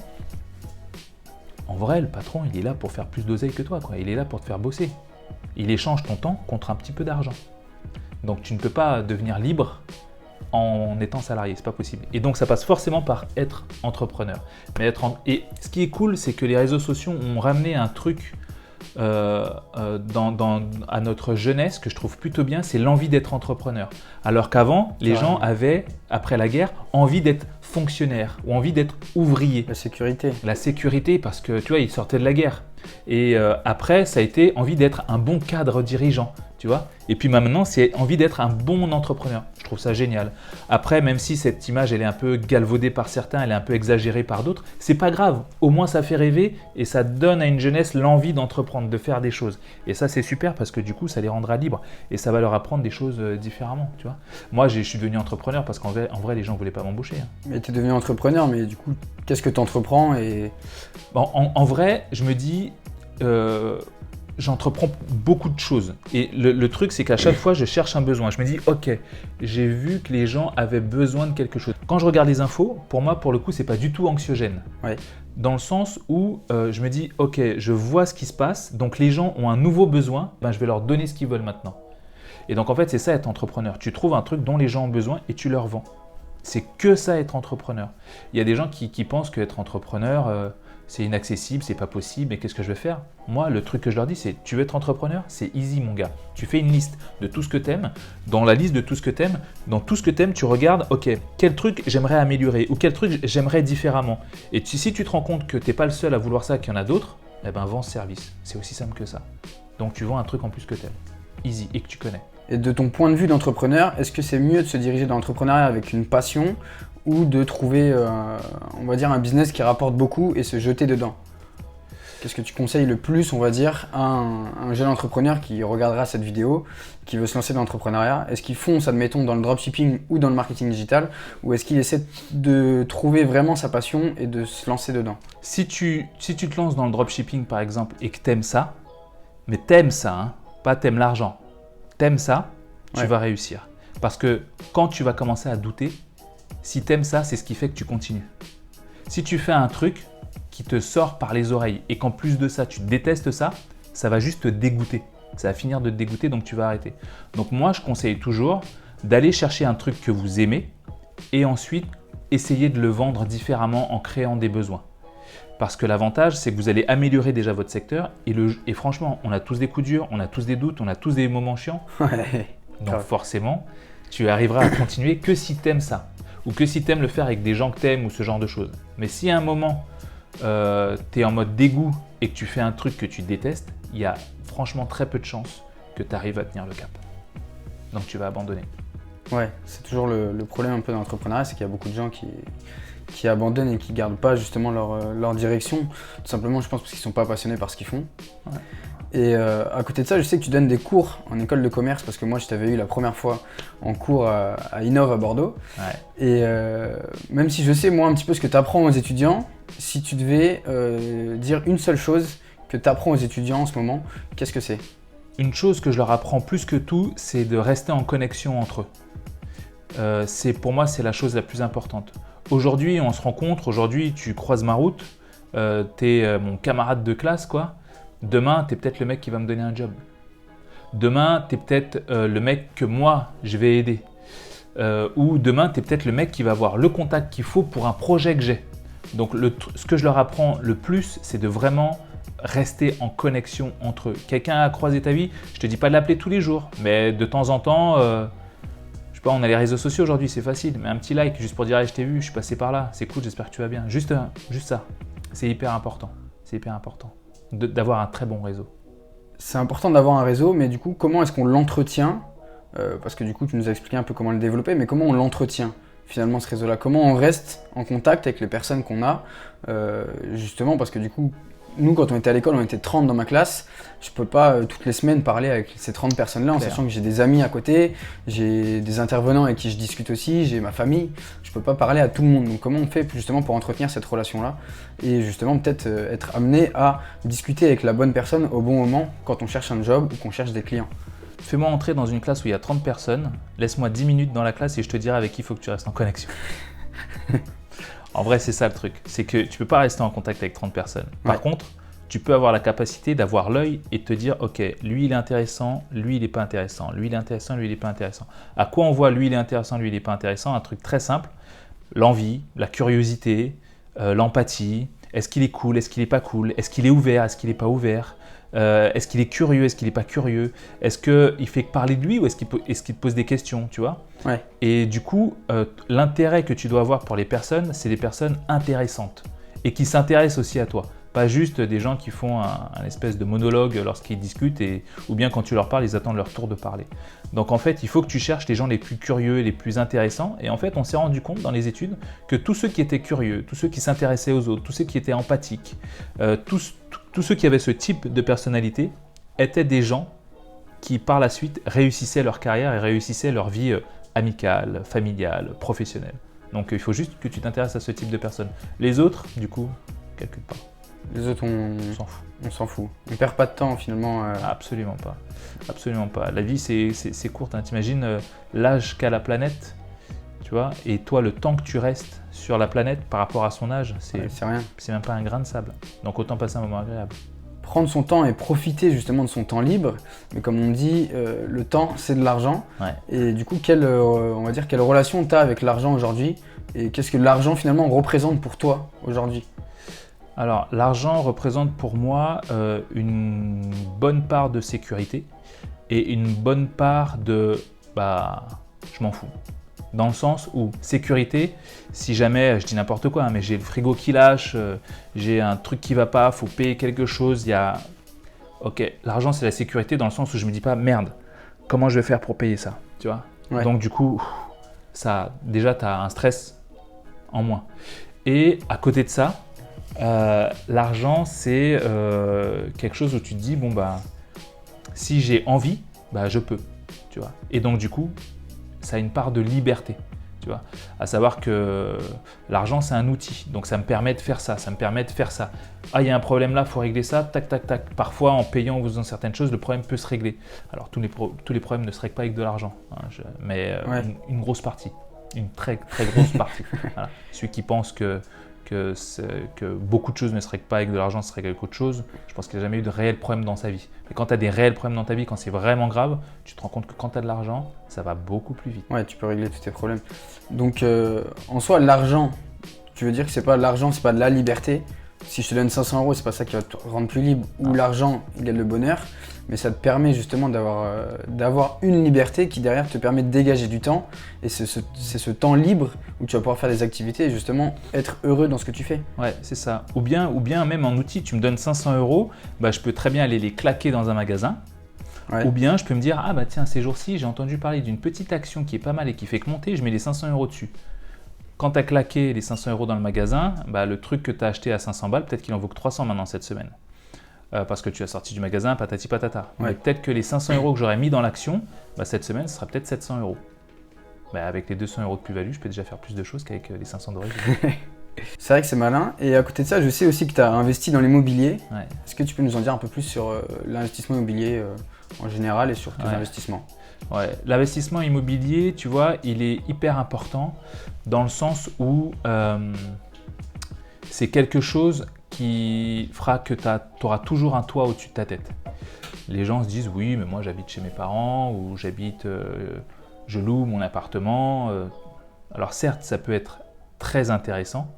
Speaker 1: le patron, il est là pour faire plus d'oseille que toi, quoi. Il est là pour te faire bosser. Il échange ton temps contre un petit peu d'argent. Donc, tu ne peux pas devenir libre en étant salarié, c'est pas possible. Et donc ça passe forcément par être entrepreneur. Et ce qui est cool, c'est que les réseaux sociaux ont ramené un truc à notre jeunesse, que je trouve plutôt bien, c'est l'envie d'être entrepreneur. Alors qu'avant, les gens avaient, après la guerre, envie d'être fonctionnaire ou envie d'être ouvrier.
Speaker 2: La sécurité.
Speaker 1: La sécurité, parce que tu vois, ils sortaient de la guerre. Et après, ça a été envie d'être un bon cadre dirigeant, tu vois. Et puis maintenant, c'est envie d'être un bon entrepreneur. Je trouve ça génial. Après, même si cette image, elle est un peu galvaudée par certains, elle est un peu exagérée par d'autres, c'est pas grave. Au moins, ça fait rêver et ça donne à une jeunesse l'envie d'entreprendre, de faire des choses. Et ça, c'est super parce que du coup, ça les rendra libres et ça va leur apprendre des choses différemment, tu vois. Moi, je suis devenu entrepreneur parce qu'en vrai, les gens voulaient pas m'embaucher. Hein.
Speaker 2: Mais tu es devenu entrepreneur, mais du coup, qu'est-ce que tu entreprends
Speaker 1: Bon, en vrai, je me dis, j'entreprends beaucoup de choses. Et le truc, c'est qu'à chaque fois, je cherche un besoin. Je me dis, ok, j'ai vu que les gens avaient besoin de quelque chose. Quand je regarde les infos, pour moi, pour le coup, c'est pas du tout anxiogène.
Speaker 2: Ouais.
Speaker 1: Dans le sens où je me dis, ok, je vois ce qui se passe, donc les gens ont un nouveau besoin, ben, je vais leur donner ce qu'ils veulent maintenant. Et donc en fait, c'est ça être entrepreneur. Tu trouves un truc dont les gens ont besoin et tu leur vends. C'est que ça être entrepreneur. Il y a des gens qui pensent qu'être entrepreneur, c'est inaccessible, c'est pas possible, mais qu'est-ce que je vais faire? Moi, le truc que je leur dis, c'est tu veux être entrepreneur? C'est easy, mon gars. Tu fais une liste de tout ce que t'aimes. Dans la liste de tout ce que t'aimes, dans tout ce que t'aimes, tu regardes, ok, quel truc j'aimerais améliorer ou quel truc j'aimerais différemment. Et si tu te rends compte que t'es pas le seul à vouloir ça, qu'il y en a d'autres, eh ben vends ce service. C'est aussi simple que ça. Donc tu vends un truc en plus que t'aimes. Easy et que tu connais.
Speaker 2: Et de ton point de vue d'entrepreneur, est-ce que c'est mieux de se diriger dans l'entrepreneuriat avec une passion ou de trouver, on va dire, un business qui rapporte beaucoup et se jeter dedans? Qu'est-ce que tu conseilles le plus, on va dire, à un jeune entrepreneur qui regardera cette vidéo, qui veut se lancer dans l'entrepreneuriat? Est-ce qu'il fonce, admettons, dans le dropshipping ou dans le marketing digital, ou est-ce qu'il essaie de trouver vraiment sa passion et de se lancer dedans?
Speaker 1: Si tu te lances dans le dropshipping, par exemple, et que t'aimes ça, mais t'aimes ça, hein, pas t'aimes l'argent, t'aimes ça, tu vas réussir. Parce que quand tu vas commencer à douter, si t'aimes ça, c'est ce qui fait que tu continues. Si tu fais un truc qui te sort par les oreilles et qu'en plus de ça, tu détestes ça, ça va juste te dégoûter. Ça va finir de te dégoûter, donc tu vas arrêter. Donc moi, je conseille toujours d'aller chercher un truc que vous aimez et ensuite essayer de le vendre différemment en créant des besoins. Parce que l'avantage, c'est que vous allez améliorer déjà votre secteur et franchement, on a tous des coups durs, on a tous des doutes, on a tous des moments chiants.
Speaker 2: Ouais.
Speaker 1: Donc forcément, tu arriveras à continuer que si tu aimes ça ou que si tu aimes le faire avec des gens que tu aimes ou ce genre de choses. Mais si à un moment, tu es en mode dégoût et que tu fais un truc que tu détestes, il y a franchement très peu de chances que tu arrives à tenir le cap. Donc tu vas abandonner.
Speaker 2: Ouais, c'est toujours le problème un peu dans l'entrepreneuriat, c'est qu'il y a beaucoup de gens qui abandonnent et qui ne gardent pas justement leur direction. Tout simplement, je pense parce qu'ils ne sont pas passionnés par ce qu'ils font. Ouais. Et à côté de ça, je sais que tu donnes des cours en école de commerce parce que moi, je t'avais eu la première fois en cours à Innov à Bordeaux. Ouais. Et même si je sais, moi, un petit peu ce que tu apprends aux étudiants, si tu devais dire une seule chose que tu apprends aux étudiants en ce moment, qu'est-ce que c'est?
Speaker 1: Une chose que je leur apprends plus que tout, c'est de rester en connexion entre eux. Pour moi, c'est la chose la plus importante. Aujourd'hui, on se rencontre, aujourd'hui, tu croises ma route, tu es mon camarade de classe, quoi. Demain, tu es peut-être le mec qui va me donner un job. Demain, tu es peut-être le mec que moi, je vais aider. Ou demain, tu es peut-être le mec qui va avoir le contact qu'il faut pour un projet que j'ai. Donc, ce que je leur apprends le plus, c'est de vraiment rester en connexion entre eux. Quelqu'un a croisé ta vie, je ne te dis pas de l'appeler tous les jours, mais de temps en temps, je sais pas, on a les réseaux sociaux aujourd'hui, c'est facile, mais un petit like juste pour dire hey, « je t'ai vu, je suis passé par là, c'est cool, j'espère que tu vas bien ». Juste ça, c'est hyper important. C'est hyper important d'avoir un très bon réseau.
Speaker 2: C'est important d'avoir un réseau, mais du coup, comment est-ce qu'on l'entretient? Parce que du coup, tu nous as expliqué un peu comment le développer, mais comment on l'entretient finalement ce réseau-là? Comment on reste en contact avec les personnes qu'on a? Justement, parce que du coup, nous, quand on était à l'école, on était 30 dans ma classe. Je peux pas toutes les semaines parler avec ces 30 personnes-là en sachant que j'ai des amis à côté, j'ai des intervenants avec qui je discute aussi, j'ai ma famille. Je peux pas parler à tout le monde. Donc comment on fait justement pour entretenir cette relation-là et justement peut-être être amené à discuter avec la bonne personne au bon moment quand on cherche un job ou qu'on cherche des clients?
Speaker 1: Fais-moi entrer dans une classe où il y a 30 personnes, laisse-moi 10 minutes dans la classe et je te dirai avec qui il faut que tu restes en connexion. En vrai, c'est ça le truc, c'est que tu peux pas rester en contact avec 30 personnes. Par contre, tu peux avoir la capacité d'avoir l'œil et te dire, ok, lui il est intéressant, lui il est pas intéressant, lui il est intéressant, lui il est pas intéressant. À quoi on voit lui il est intéressant, lui il est pas intéressant? Un truc très simple, l'envie, la curiosité, l'empathie, Est-ce qu'il est cool? Est-ce qu'il n'est pas cool? Est-ce qu'il est ouvert? Est-ce qu'il n'est pas ouvert? Est-ce qu'il est curieux? Est-ce qu'il n'est pas curieux? Est-ce qu'il fait que parler de lui ou est-ce qu'il te pose des questions, tu vois?
Speaker 2: Ouais.
Speaker 1: Et du coup, l'intérêt que tu dois avoir pour les personnes, c'est des personnes intéressantes et qui s'intéressent aussi à toi. Pas juste des gens qui font un espèce de monologue lorsqu'ils discutent ou bien quand tu leur parles, ils attendent leur tour de parler. Donc en fait, il faut que tu cherches les gens les plus curieux et les plus intéressants. Et en fait, on s'est rendu compte dans les études que tous ceux qui étaient curieux, tous ceux qui s'intéressaient aux autres, tous ceux qui étaient empathiques, tous ceux qui avaient ce type de personnalité étaient des gens qui par la suite réussissaient leur carrière et réussissaient leur vie amicale, familiale, professionnelle. Donc il faut juste que tu t'intéresses à ce type de personnes. Les autres, du coup, calcule pas.
Speaker 2: Les autres,
Speaker 1: On s'en fout.
Speaker 2: on s'en fout. On perd pas de temps finalement.
Speaker 1: Absolument pas. Absolument pas. La vie, c'est court. Hein. T'imagines l'âge qu'a la planète, tu vois, et toi, le temps que tu restes sur la planète par rapport à son âge, c'est
Speaker 2: rien.
Speaker 1: C'est même pas un grain de sable. Donc autant passer un moment agréable.
Speaker 2: Prendre son temps et profiter justement de son temps libre. Mais comme on dit, le temps, c'est de l'argent.
Speaker 1: Ouais.
Speaker 2: Et du coup, quelle relation tu as avec l'argent aujourd'hui? Et qu'est-ce que l'argent finalement représente pour toi aujourd'hui?
Speaker 1: Alors, l'argent représente pour moi une bonne part de sécurité et une bonne part de je m'en fous. Dans le sens où sécurité, si jamais, je dis n'importe quoi, hein, mais j'ai le frigo qui lâche, j'ai un truc qui va pas, faut payer quelque chose, Ok, l'argent c'est la sécurité dans le sens où je me dis pas merde, comment je vais faire pour payer ça, tu vois?
Speaker 2: Ouais.
Speaker 1: Donc du coup, déjà tu as un stress en moins. Et à côté de ça, l'argent c'est quelque chose où tu te dis si j'ai envie, je peux, tu vois. Et donc du coup, ça a une part de liberté, tu vois. À savoir que l'argent c'est un outil, donc ça me permet de faire ça, ça me permet de faire ça. Ah, il y a un problème là, il faut régler ça, tac tac tac. Parfois en payant ou en faisant certaines choses, le problème peut se régler. Alors tous les problèmes ne se règlent pas avec de l'argent, hein, mais une grosse partie, une très très grosse partie. Voilà. Celui qui pense que beaucoup de choses ne se règlent pas avec de l'argent, se règlent avec autre chose, je pense qu'il n'a jamais eu de réels problèmes dans sa vie. Mais quand tu as des réels problèmes dans ta vie, quand c'est vraiment grave, tu te rends compte que quand tu as de l'argent, ça va beaucoup plus vite.
Speaker 2: Ouais, tu peux régler tous tes problèmes. Donc en soi, l'argent, tu veux dire que c'est pas l'argent, c'est pas de la liberté. Si je te donne 500 €, c'est pas ça qui va te rendre plus libre. Ou l'argent, il est le bonheur, mais ça te permet justement d'avoir une liberté qui derrière te permet de dégager du temps. Et c'est ce temps libre où tu vas pouvoir faire des activités et justement être heureux dans ce que tu fais.
Speaker 1: Ouais, c'est ça. Ou bien même en outil, tu me donnes 500 €, je peux très bien aller les claquer dans un magasin.
Speaker 2: Ouais.
Speaker 1: Ou bien je peux me dire, tiens, ces jours-ci, j'ai entendu parler d'une petite action qui est pas mal et qui fait que monter, je mets les 500 € dessus. Quand tu as claqué les 500 € dans le magasin, le truc que tu as acheté à 500 balles, peut-être qu'il en vaut que 300 maintenant cette semaine. Parce que tu as sorti du magasin, patati patata.
Speaker 2: Ouais.
Speaker 1: Mais peut-être que les 500 € que j'aurais mis dans l'action, cette semaine, ce sera peut-être 700 €. Avec les 200 € de plus-value, je peux déjà faire plus de choses qu'avec les 500 €.
Speaker 2: C'est vrai que c'est malin. Et à côté de ça, je sais aussi que tu as investi dans l'immobilier.
Speaker 1: Ouais.
Speaker 2: Est-ce que tu peux nous en dire un peu plus sur l'investissement immobilier en général et sur tes investissements?
Speaker 1: Ouais, l'investissement immobilier, tu vois, il est hyper important dans le sens où c'est quelque chose qui fera que tu auras toujours un toit au-dessus de ta tête. Les gens se disent oui, mais moi j'habite chez mes parents ou je loue mon appartement. Alors certes, ça peut être très intéressant,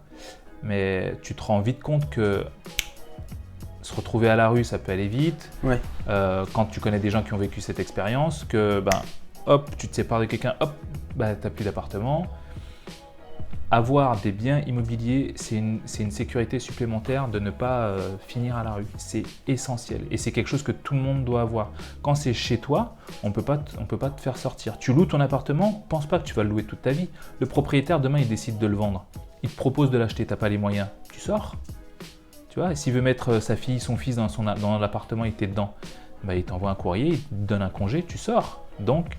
Speaker 1: mais tu te rends vite compte que se retrouver à la rue, ça peut aller vite.
Speaker 2: Ouais.
Speaker 1: Quand tu connais des gens qui ont vécu cette expérience, que hop, tu te sépares de quelqu'un, hop, t'as plus d'appartement. Avoir des biens immobiliers, c'est une sécurité supplémentaire de ne pas finir à la rue. C'est essentiel et c'est quelque chose que tout le monde doit avoir. Quand c'est chez toi, on peut pas te faire sortir. Tu loues ton appartement, pense pas que tu vas le louer toute ta vie. Le propriétaire, demain, il décide de le vendre. Il te propose de l'acheter, t'as pas les moyens. Tu sors. Tu vois, et s'il veut mettre sa fille, son fils dans l'appartement et que tu es dedans, il t'envoie un courrier, il te donne un congé, tu sors. Donc,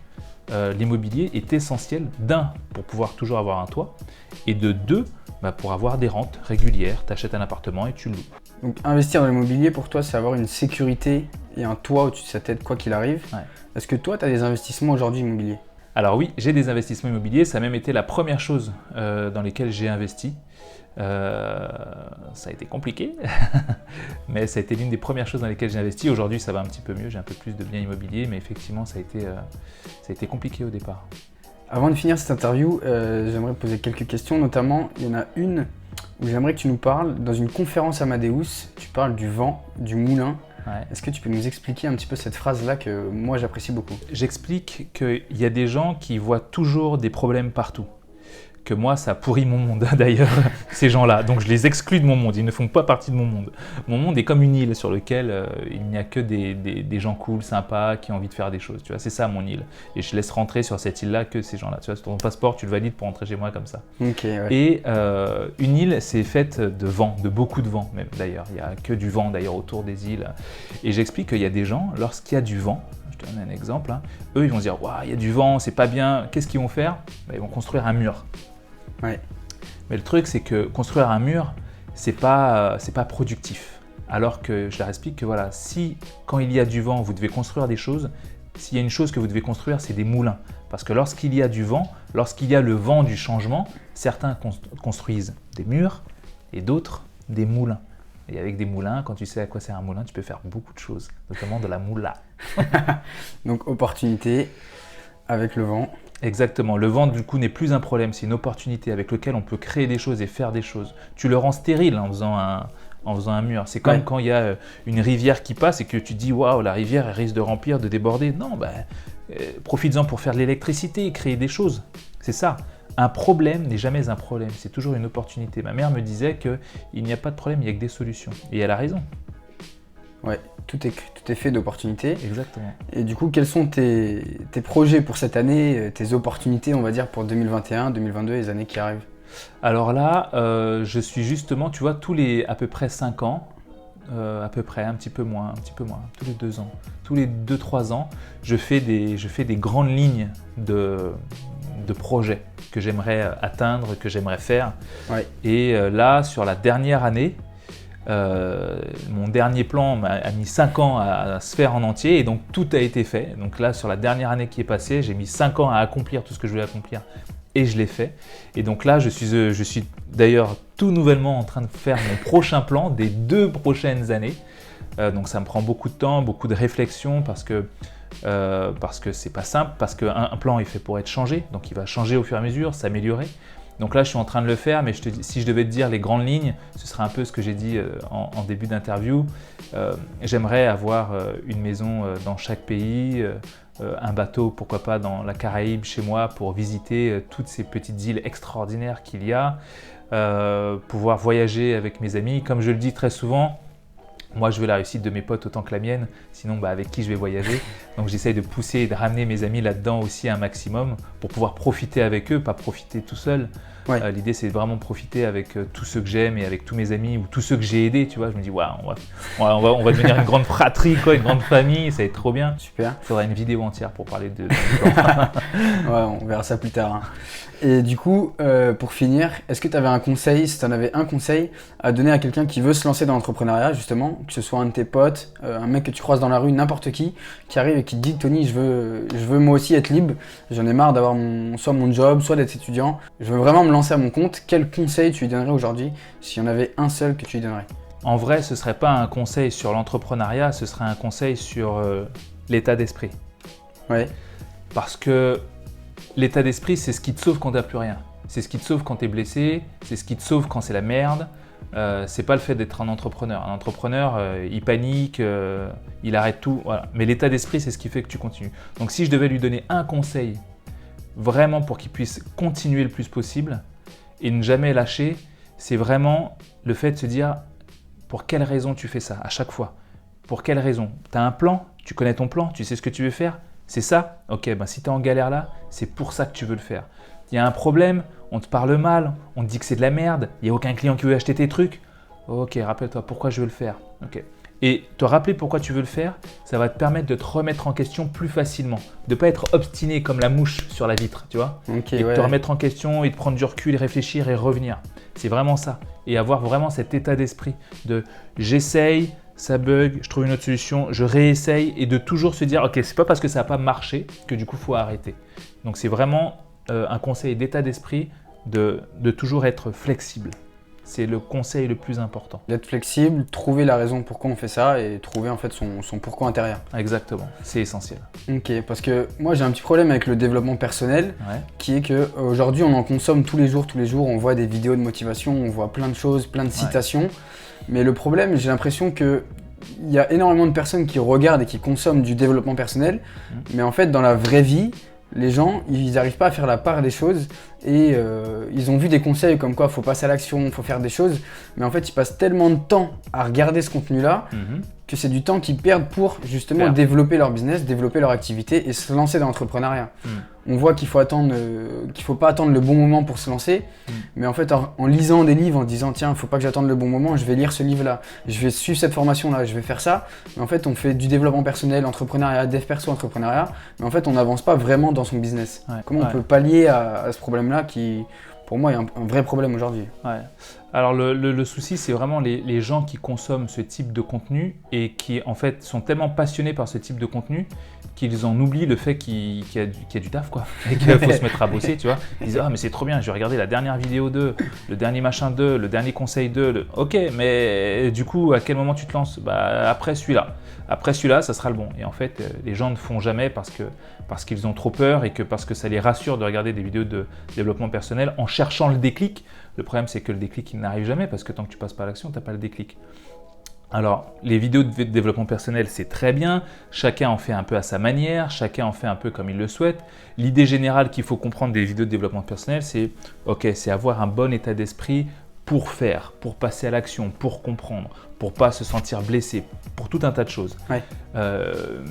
Speaker 1: l'immobilier est essentiel, d'un, pour pouvoir toujours avoir un toit, et de deux, pour avoir des rentes régulières. Tu achètes un appartement et tu le loues.
Speaker 2: Donc, investir dans l'immobilier, pour toi, c'est avoir une sécurité et un toit au-dessus de sa tête, quoi qu'il arrive. Ouais. Est-ce que toi, tu as des investissements aujourd'hui immobiliers?
Speaker 1: Alors oui, j'ai des investissements immobiliers. Ça a même été la première chose dans lesquelles j'ai investi. Ça a été compliqué, mais ça a été l'une des premières choses dans lesquelles j'ai investi. Aujourd'hui, ça va un petit peu mieux, j'ai un peu plus de biens immobiliers, mais effectivement, ça a été compliqué au départ.
Speaker 2: Avant de finir cette interview, j'aimerais poser quelques questions. Notamment, il y en a une où j'aimerais que tu nous parles. Dans une conférence Amadeus, tu parles du vent, du moulin.
Speaker 1: Ouais.
Speaker 2: Est-ce que tu peux nous expliquer un petit peu cette phrase-là que moi j'apprécie beaucoup?
Speaker 1: J'explique qu'il y a des gens qui voient toujours des problèmes partout. Que moi, ça pourrit mon monde d'ailleurs, ces gens-là. Donc je les exclus de mon monde, ils ne font pas partie de mon monde. Mon monde est comme une île sur laquelle il n'y a que des gens cool, sympas, qui ont envie de faire des choses. Tu vois, c'est ça mon île. Et je laisse rentrer sur cette île-là que ces gens-là. Tu vois, sur ton passeport, tu le valides pour rentrer chez moi comme ça.
Speaker 2: Ok, ouais.
Speaker 1: Et une île, c'est faite de vent, de beaucoup de vent même d'ailleurs. Il n'y a que du vent d'ailleurs autour des îles. Et j'explique qu'il y a des gens, lorsqu'il y a du vent, je te donne un exemple, hein, eux ils vont se dire « Waouh, il y a du vent, c'est pas bien ». Qu'est-ce qu'ils vont faire? Ils vont construire un mur.
Speaker 2: Ouais.
Speaker 1: Mais le truc, c'est que construire un mur, c'est pas productif. Alors que je leur explique que voilà, si quand il y a du vent, vous devez construire des choses, s'il y a une chose que vous devez construire, c'est des moulins. Parce que lorsqu'il y a du vent, lorsqu'il y a le vent du changement, certains construisent des murs et d'autres des moulins. Et avec des moulins, quand tu sais à quoi sert un moulin, tu peux faire beaucoup de choses, notamment de la moula.
Speaker 2: Donc opportunité avec le vent.
Speaker 1: Exactement. Le vent, du coup, n'est plus un problème. C'est une opportunité avec laquelle on peut créer des choses et faire des choses. Tu le rends stérile en faisant un mur. C'est comme quand il y a une rivière qui passe et que tu dis « Waouh, la rivière elle risque de remplir, de déborder ». Non, profites-en pour faire de l'électricité et créer des choses. C'est ça. Un problème n'est jamais un problème. C'est toujours une opportunité. Ma mère me disait qu'il n'y a pas de problème, il n'y a que des solutions. Et elle a raison.
Speaker 2: Ouais, tout est fait d'opportunités.
Speaker 1: Exactement.
Speaker 2: Et du coup, quels sont tes projets pour cette année, tes opportunités, on va dire, pour 2021, 2022 et les années qui arrivent?
Speaker 1: Alors là, je suis justement, tu vois, tous les à peu près 5 ans, à peu près, un petit peu moins, tous les 2 ans, tous les 2-3 ans, je fais des grandes lignes de projets que j'aimerais atteindre, que j'aimerais faire.
Speaker 2: Ouais.
Speaker 1: Et là, sur la dernière année, mon dernier plan a mis 5 ans à se faire en entier et donc tout a été fait. Donc là, sur la dernière année qui est passée, j'ai mis 5 ans à accomplir tout ce que je voulais accomplir et je l'ai fait. Et donc là, je suis d'ailleurs tout nouvellement en train de faire mon prochain plan des 2 prochaines années. Donc ça me prend beaucoup de temps, beaucoup de réflexion parce que c'est pas simple, parce qu'un plan est fait pour être changé, donc il va changer au fur et à mesure, s'améliorer. Donc là, je suis en train de le faire, mais si je devais te dire les grandes lignes, ce serait un peu ce que j'ai dit en début d'interview. J'aimerais avoir une maison dans chaque pays, un bateau, pourquoi pas dans la Caraïbe chez moi pour visiter toutes ces petites îles extraordinaires qu'il y a, pouvoir voyager avec mes amis. Comme je le dis très souvent, moi, je veux la réussite de mes potes autant que la mienne, sinon avec qui je vais voyager. Donc j'essaye de pousser et de ramener mes amis là-dedans aussi un maximum pour pouvoir profiter avec eux, pas profiter tout seul.
Speaker 2: Ouais.
Speaker 1: L'idée, c'est vraiment profiter avec tous ceux que j'aime et avec tous mes amis ou tous ceux que j'ai aidés. Tu vois, je me dis, ouais, on va devenir une grande fratrie, quoi, une grande famille, ça va être trop bien.
Speaker 2: Super.
Speaker 1: Il faudra une vidéo entière pour parler de plan.
Speaker 2: Ouais, on verra ça plus tard. Hein. Et du coup, pour finir, est-ce que tu avais un conseil, si tu en avais un conseil à donner à quelqu'un qui veut se lancer dans l'entrepreneuriat, justement, que ce soit un de tes potes, un mec que tu croises dans la rue, n'importe qui arrive et qui te dit « Tony, je veux moi aussi être libre, j'en ai marre d'avoir soit mon job, soit d'être étudiant, je veux vraiment me lancer à mon compte ». Quel conseil tu lui donnerais aujourd'hui, s'il y en avait un seul que tu lui donnerais?
Speaker 1: En vrai, ce ne serait pas un conseil sur l'entrepreneuriat, ce serait un conseil sur l'état d'esprit.
Speaker 2: Ouais.
Speaker 1: Parce que l'état d'esprit, c'est ce qui te sauve quand tu n'as plus rien. C'est ce qui te sauve quand tu es blessé, c'est ce qui te sauve quand c'est la merde. C'est pas le fait d'être un entrepreneur. Un entrepreneur, il panique, il arrête tout. Voilà. Mais l'état d'esprit, c'est ce qui fait que tu continues. Donc si je devais lui donner un conseil, vraiment pour qu'il puisse continuer le plus possible et ne jamais lâcher, c'est vraiment le fait de se dire pour quelle raison tu fais ça à chaque fois. Pour quelle raison? Tu as un plan, tu connais ton plan, tu sais ce que tu veux faire. C'est ça? Ok, si tu es en galère là, c'est pour ça que tu veux le faire. Il y a un problème, on te parle mal, on te dit que c'est de la merde, il n'y a aucun client qui veut acheter tes trucs. Ok, rappelle-toi pourquoi je veux le faire. Okay. Et te rappeler pourquoi tu veux le faire, ça va te permettre de te remettre en question plus facilement. De ne pas être obstiné comme la mouche sur la vitre, tu vois.
Speaker 2: Okay,
Speaker 1: et de te remettre en question et de prendre du recul, réfléchir et revenir. C'est vraiment ça. Et avoir vraiment cet état d'esprit de j'essaye, ça bug, je trouve une autre solution, je réessaye et de toujours se dire ok, c'est pas parce que ça n'a pas marché que du coup il faut arrêter. Donc c'est vraiment un conseil d'état d'esprit de toujours être flexible. C'est le conseil le plus important.
Speaker 2: D'être flexible, trouver la raison pourquoi on fait ça et trouver en fait son pourquoi intérieur.
Speaker 1: Exactement, c'est essentiel.
Speaker 2: Ok, parce que moi j'ai un petit problème avec le développement personnel, qui est que aujourd'hui on en consomme tous les jours, on voit des vidéos de motivation, on voit plein de choses, plein de citations, mais le problème, j'ai l'impression que il y a énormément de personnes qui regardent et qui consomment du développement personnel, mais en fait dans la vraie vie, les gens, ils n'arrivent pas à faire la part des choses et ils ont vu des conseils comme quoi il faut passer à l'action, il faut faire des choses, mais en fait ils passent tellement de temps à regarder ce contenu-là que c'est du temps qu'ils perdent pour justement développer leur business, développer leur activité et se lancer dans l'entrepreneuriat. On voit qu'il faut pas attendre le bon moment pour se lancer, mais en fait en lisant des livres, en disant tiens, il faut pas que j'attende le bon moment, je vais lire ce livre-là, je vais suivre cette formation-là, je vais faire ça, mais en fait on fait du développement personnel, entrepreneuriat, dev perso, entrepreneuriat, mais en fait on n'avance pas vraiment dans son business. Comment on peut pallier à ce problème-là qui, pour moi, est un vrai problème aujourd'hui?
Speaker 1: Alors le souci, c'est vraiment les gens qui consomment ce type de contenu et qui en fait sont tellement passionnés par ce type de contenu qu'ils en oublient le fait qu'il y a du taf, quoi, et qu'il faut se mettre à bosser, tu vois. Ils disent ah mais c'est trop bien, je vais regarder la dernière vidéo 2, le dernier machin 2, le dernier conseil 2, ok, mais du coup à quel moment tu te lances? Bah après celui-là, ça sera le bon. Et en fait les gens ne font jamais parce qu'ils ont trop peur et parce que ça les rassure de regarder des vidéos de développement personnel en cherchant le déclic. Le problème, c'est que le déclic, il n'arrive jamais parce que tant que tu passes pas à l'action, tu n'as pas le déclic. Alors, les vidéos de développement personnel, c'est très bien. Chacun en fait un peu à sa manière, chacun en fait un peu comme il le souhaite. L'idée générale qu'il faut comprendre des vidéos de développement personnel, c'est avoir un bon état d'esprit pour faire, pour passer à l'action, pour comprendre, pour pas se sentir blessé, pour tout un tas de choses.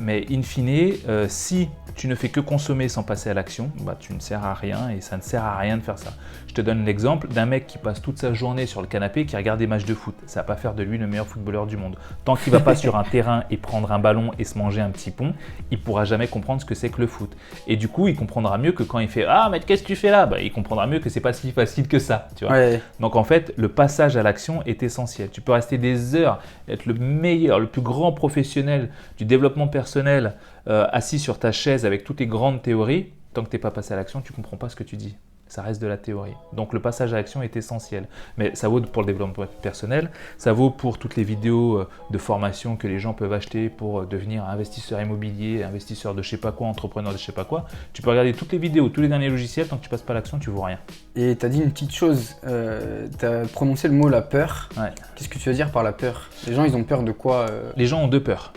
Speaker 1: Mais in fine, si tu ne fais que consommer sans passer à l'action, bah, tu ne sers à rien et ça ne sert à rien de faire ça. Je te donne l'exemple d'un mec qui passe toute sa journée sur le canapé qui regarde des matchs de foot. Ça ne va pas faire de lui le meilleur footballeur du monde. Tant qu'il ne va pas sur un terrain et prendre un ballon et se manger un petit pont, il ne pourra jamais comprendre ce que c'est que le foot. Et du coup, il comprendra mieux que quand il fait « Ah, mais qu'est-ce que tu fais là ?» Il comprendra mieux que ce n'est pas si facile que ça. Tu vois. Donc en fait, le passage à l'action est essentiel. Tu peux rester des heures, être le meilleur, le plus grand professionnel du développement personnel assis sur ta chaise avec toutes les grandes théories. Tant que tu n'es pas passé à l'action, tu ne comprends pas ce que tu dis. Ça reste de la théorie. Donc le passage à l'action est essentiel. Mais ça vaut pour le développement personnel, ça vaut pour toutes les vidéos de formation que les gens peuvent acheter pour devenir investisseur immobilier, investisseur de je sais pas quoi, entrepreneur de je sais pas quoi. Tu peux regarder toutes les vidéos, tous les derniers logiciels, tant que tu passes pas à l'action, tu ne vois rien.
Speaker 2: Et tu as dit une petite chose, tu as prononcé le mot la peur. Qu'est-ce que tu veux dire par la peur? Les gens, ils ont peur de quoi
Speaker 1: Les gens ont deux peurs.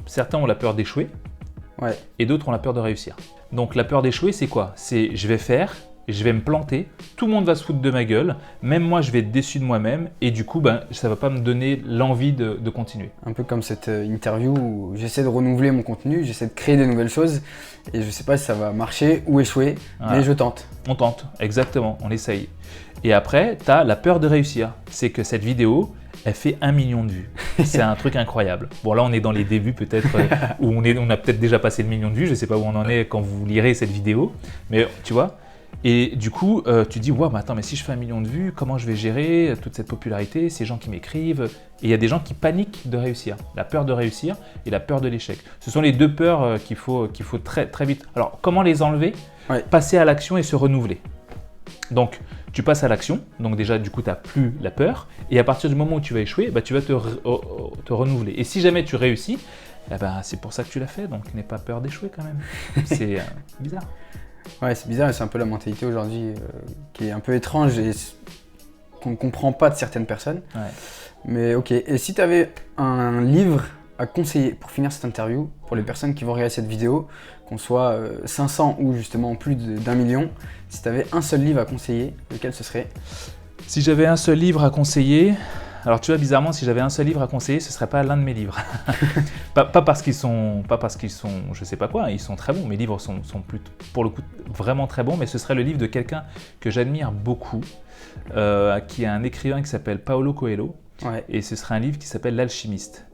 Speaker 1: Certains ont la peur d'échouer et d'autres ont la peur de réussir. Donc la peur d'échouer, c'est quoi? C'est je vais faire, je vais me planter, tout le monde va se foutre de ma gueule, même moi je vais être déçu de moi-même et du coup ça va pas me donner l'envie de continuer. Un
Speaker 2: peu comme cette interview où j'essaie de renouveler mon contenu, j'essaie de créer des nouvelles choses et je sais pas si ça va marcher ou échouer, mais je tente.
Speaker 1: On tente, exactement, on essaye. Et après, tu as la peur de réussir, c'est que cette vidéo, elle fait 1 million de vues. C'est un truc incroyable. Bon là on est dans les débuts peut-être, où on a peut-être déjà passé le million de vues, je ne sais pas où on en est quand vous lirez cette vidéo, mais tu vois. Et du coup, tu dis, ouais, mais attends, mais si je fais 1 million de vues, comment je vais gérer toute cette popularité, ces gens qui m'écrivent? Et il y a des gens qui paniquent de réussir. La peur de réussir et la peur de l'échec. Ce sont les deux peurs qu'il faut très, très vite. Alors, comment les enlever? Passer à l'action et se renouveler. Donc, tu passes à l'action. Donc déjà, du coup, tu n'as plus la peur. Et à partir du moment où tu vas échouer, bah, tu vas te renouveler. Et si jamais tu réussis, eh ben, c'est pour ça que tu l'as fait. Donc, n'aie pas peur d'échouer quand même. C'est bizarre.
Speaker 2: Ouais, c'est bizarre et c'est un peu la mentalité aujourd'hui qui est un peu étrange et qu'on ne comprend pas de certaines personnes. Mais ok, et si tu avais un livre à conseiller pour finir cette interview, pour les personnes qui vont regarder cette vidéo, qu'on soit 500 ou justement plus d'1 million, si tu avais un seul livre à conseiller, lequel ce serait?
Speaker 1: Si j'avais un seul livre à conseiller, alors tu vois, bizarrement, si j'avais un seul livre à conseiller, ce ne serait pas l'un de mes livres. pas parce qu'ils sont, je sais pas quoi, ils sont très bons. Mes livres sont pour le coup vraiment très bons, mais ce serait le livre de quelqu'un que j'admire beaucoup, qui est un écrivain qui s'appelle Paulo Coelho, et ce serait un livre qui s'appelle L'Alchimiste.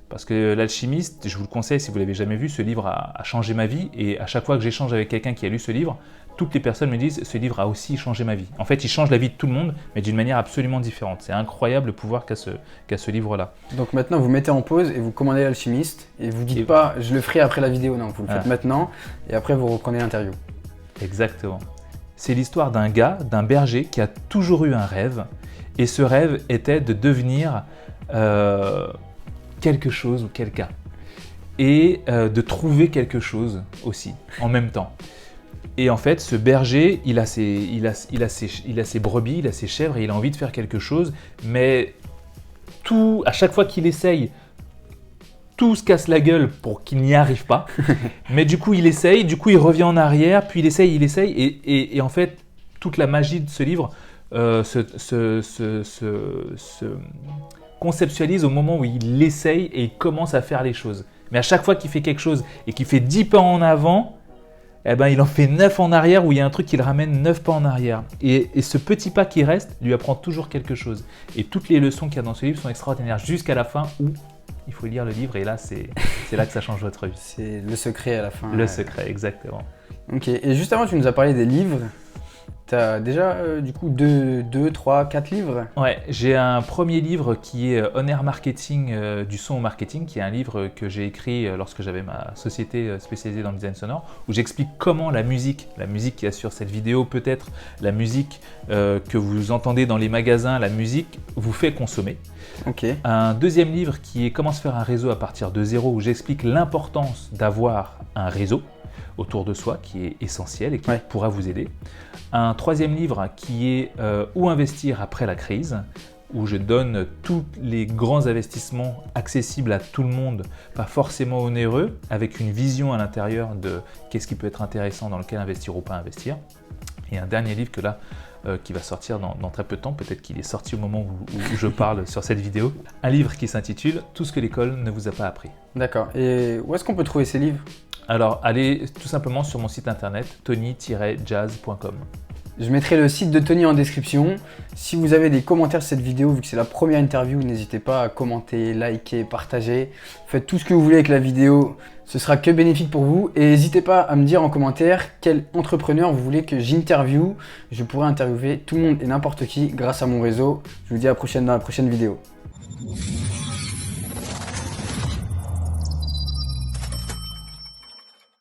Speaker 1: Parce que L'Alchimiste, je vous le conseille si vous ne l'avez jamais vu, ce livre a changé ma vie, et à chaque fois que j'échange avec quelqu'un qui a lu ce livre, toutes les personnes me disent « ce livre a aussi changé ma vie ». En fait, il change la vie de tout le monde, mais d'une manière absolument différente. C'est incroyable le pouvoir qu'a ce livre-là.
Speaker 2: Donc maintenant, vous mettez en pause et vous commandez L'Alchimiste, et vous dites pas « je le ferai après la vidéo », non, vous le faites maintenant, et après vous reprenez l'interview.
Speaker 1: Exactement. C'est l'histoire d'un gars, d'un berger qui a toujours eu un rêve. Et ce rêve était de devenir quelque chose ou quelqu'un. Et de trouver quelque chose aussi, en même temps. Et en fait, ce berger, il a ses brebis, il a ses chèvres et il a envie de faire quelque chose. Mais à chaque fois qu'il essaye, tout se casse la gueule pour qu'il n'y arrive pas. Mais du coup, il essaye, du coup, il revient en arrière, puis il essaye. Et en fait, toute la magie de ce livre se conceptualise au moment où il essaye et il commence à faire les choses. Mais à chaque fois qu'il fait quelque chose et qu'il fait 10 pas en avant, eh ben, il en fait 9 en arrière où il y a un truc qui le ramène 9 pas en arrière. Et ce petit pas qui reste lui apprend toujours quelque chose. Et toutes les leçons qu'il y a dans ce livre sont extraordinaires jusqu'à la fin où il faut lire le livre et là, c'est là que ça change votre vie.
Speaker 2: C'est le secret à la fin.
Speaker 1: Le secret, exactement.
Speaker 2: Ok, et juste avant, tu nous as parlé des livres. Tu as déjà du coup 2, 3, 4 livres?
Speaker 1: Ouais, j'ai un premier livre qui est On Air Marketing du son au marketing, qui est un livre que j'ai écrit lorsque j'avais ma société spécialisée dans le design sonore, où j'explique comment la musique qui est sur cette vidéo peut-être, la musique que vous entendez dans les magasins, la musique vous fait consommer.
Speaker 2: Okay.
Speaker 1: Un deuxième livre qui est Comment se faire un réseau à partir de zéro, où j'explique l'importance d'avoir un réseau autour de soi qui est essentiel et qui pourra vous aider. Un troisième livre qui est Où investir après la crise, où je donne tous les grands investissements accessibles à tout le monde, pas forcément onéreux, avec une vision à l'intérieur de qu'est-ce qui peut être intéressant, dans lequel investir ou pas investir. Et un dernier livre qui va sortir dans très peu de temps, peut-être qu'il est sorti au moment où je parle sur cette vidéo, un livre qui s'intitule « Tout ce que l'école ne vous a pas appris ».
Speaker 2: D'accord. Et où est-ce qu'on peut trouver ces livres?
Speaker 1: Alors, allez tout simplement sur mon site internet tony-jazz.com.
Speaker 2: Je mettrai le site de Tony en description. Si vous avez des commentaires sur cette vidéo, vu que c'est la première interview, n'hésitez pas à commenter, liker, partager. Faites tout ce que vous voulez avec la vidéo, ce sera que bénéfique pour vous. Et n'hésitez pas à me dire en commentaire quel entrepreneur vous voulez que j'interviewe. Je pourrai interviewer tout le monde et n'importe qui grâce à mon réseau. Je vous dis à la prochaine dans la prochaine vidéo.